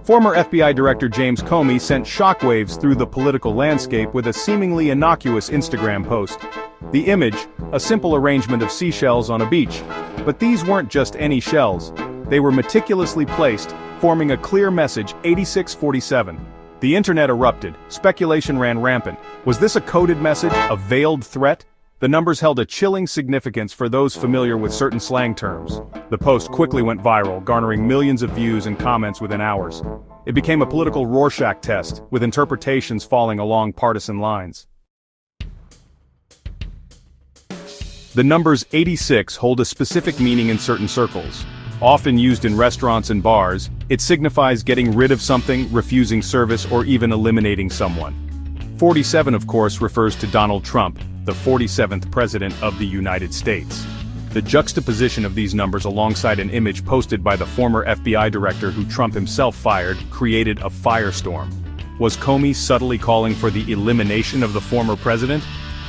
Former FBI Director James Comey sent shockwaves through the political landscape with a seemingly innocuous Instagram post. The image, a simple arrangement of seashells on a beach. But these weren't just any shells. They were meticulously placed, forming a clear message: 8647. The internet erupted, speculation ran rampant. Was this a coded message, a veiled threat? The numbers held a chilling significance for those familiar with certain slang terms. The post quickly went viral, garnering millions of views and comments within hours. It became a political Rorschach test, with interpretations falling along partisan lines. The numbers 86 hold a specific meaning in certain circles. Often used in restaurants and bars, it signifies getting rid of something, refusing service, or even eliminating someone. 47, of course, refers to Donald Trump, the 47th President of the United States. The juxtaposition of these numbers alongside an image posted by the former FBI director who Trump himself fired created a firestorm. Was Comey subtly calling for the elimination of the former president?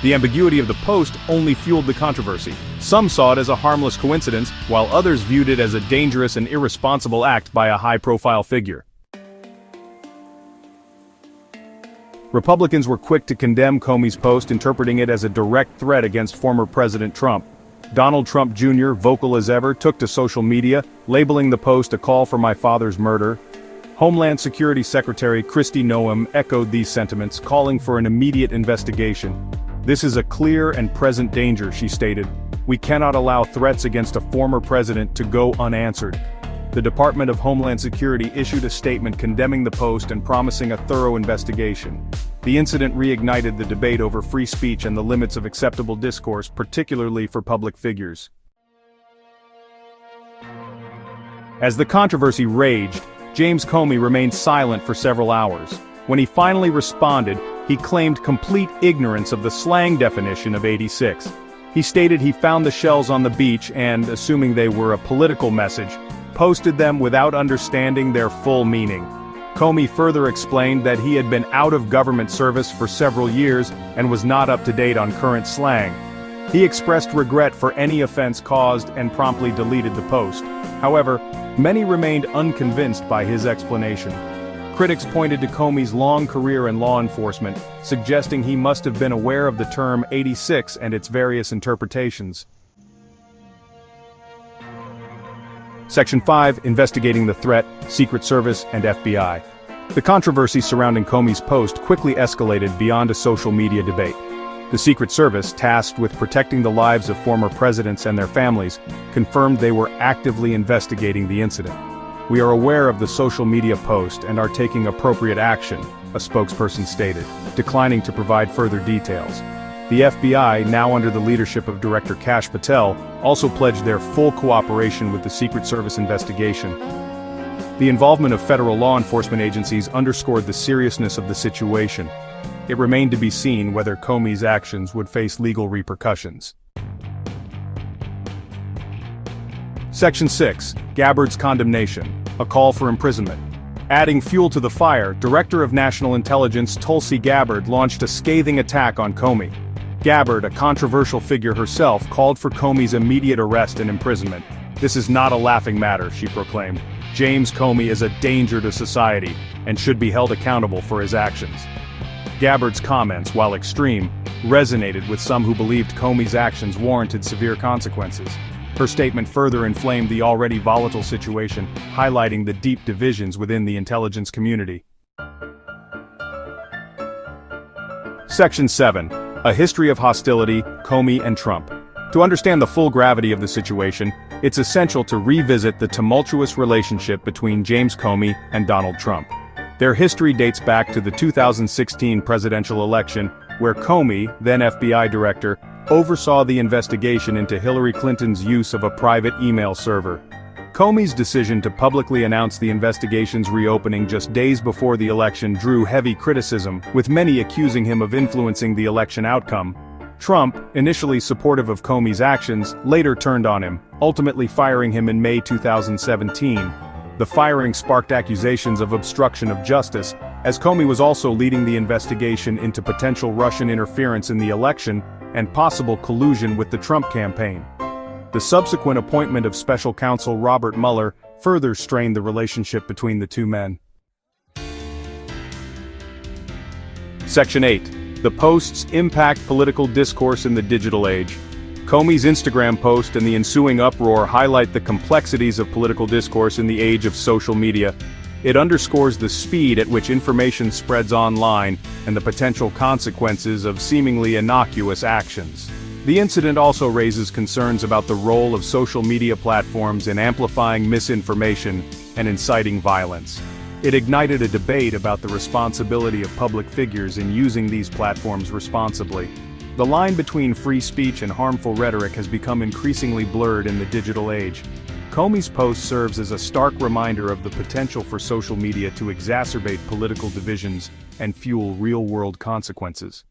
The ambiguity of the post only fueled the controversy. Some saw it as a harmless coincidence, while others viewed it as a dangerous and irresponsible act by a high-profile figure. Republicans were quick to condemn Comey's post, interpreting it as a direct threat against former President Trump. Donald Trump Jr., vocal as ever, took to social media, labeling the post a call for my father's murder. Homeland Security Secretary Kristi Noem echoed these sentiments, calling for an immediate investigation. "This is a clear and present danger," she stated. "We cannot allow threats against a former president to go unanswered." The Department of Homeland Security issued a statement condemning the post and promising a thorough investigation. The incident reignited the debate over free speech and the limits of acceptable discourse, particularly for public figures. As the controversy raged, James Comey remained silent for several hours. When he finally responded, he claimed complete ignorance of the slang definition of 86. He stated he found the shells on the beach and, assuming they were a political message, posted them without understanding their full meaning. Comey further explained that he had been out of government service for several years and was not up to date on current slang. He expressed regret for any offense caused and promptly deleted the post. However, many remained unconvinced by his explanation. Critics pointed to Comey's long career in law enforcement, suggesting he must have been aware of the term 86 and its various interpretations. Section 5, Investigating the Threat, Secret Service, and FBI. The controversy surrounding Comey's post quickly escalated beyond a social media debate. The Secret Service, tasked with protecting the lives of former presidents and their families, confirmed they were actively investigating the incident. "We are aware of the social media post and are taking appropriate action," a spokesperson stated, declining to provide further details. The FBI, now under the leadership of Director Kash Patel, also pledged their full cooperation with the Secret Service investigation. The involvement of federal law enforcement agencies underscored the seriousness of the situation. It remained to be seen whether Comey's actions would face legal repercussions. Section 6, Gabbard's Condemnation, a call for imprisonment. Adding fuel to the fire, Director of National Intelligence Tulsi Gabbard launched a scathing attack on Comey. Gabbard, a controversial figure herself, called for Comey's immediate arrest and imprisonment. "This is not a laughing matter," she proclaimed. "James Comey is a danger to society and should be held accountable for his actions." Gabbard's comments, while extreme, resonated with some who believed Comey's actions warranted severe consequences. Her statement further inflamed the already volatile situation, highlighting the deep divisions within the intelligence community. Section 7. A History of Hostility, Comey and Trump. To understand the full gravity of the situation, it's essential to revisit the tumultuous relationship between James Comey and Donald Trump. Their history dates back to the 2016 presidential election, where Comey, then FBI director, oversaw the investigation into Hillary Clinton's use of a private email server. Comey's decision to publicly announce the investigation's reopening just days before the election drew heavy criticism, with many accusing him of influencing the election outcome. Trump, initially supportive of Comey's actions, later turned on him, ultimately firing him in May 2017. The firing sparked accusations of obstruction of justice, as Comey was also leading the investigation into potential Russian interference in the election and possible collusion with the Trump campaign. The subsequent appointment of special counsel Robert Mueller further strained the relationship between the two men. Section 8. The post's impact political discourse in the digital age. Comey's Instagram post and the ensuing uproar highlight the complexities of political discourse in the age of social media. It underscores the speed at which information spreads online and the potential consequences of seemingly innocuous actions. The incident also raises concerns about the role of social media platforms in amplifying misinformation and inciting violence. It ignited a debate about the responsibility of public figures in using these platforms responsibly. The line between free speech and harmful rhetoric has become increasingly blurred in the digital age. Comey's post serves as a stark reminder of the potential for social media to exacerbate political divisions and fuel real-world consequences.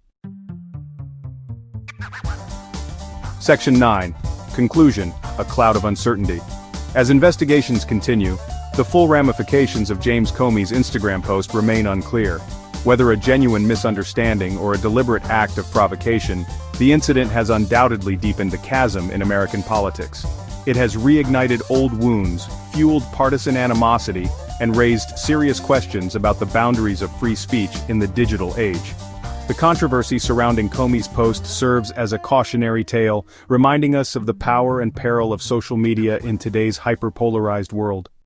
Section 9. Conclusion: a cloud of uncertainty. As investigations continue, the full ramifications of James Comey's Instagram post remain unclear. Whether a genuine misunderstanding or a deliberate act of provocation, the incident has undoubtedly deepened the chasm in American politics. It has reignited old wounds, fueled partisan animosity, and raised serious questions about the boundaries of free speech in the digital age. The controversy surrounding Comey's post serves as a cautionary tale, reminding us of the power and peril of social media in today's hyperpolarized world.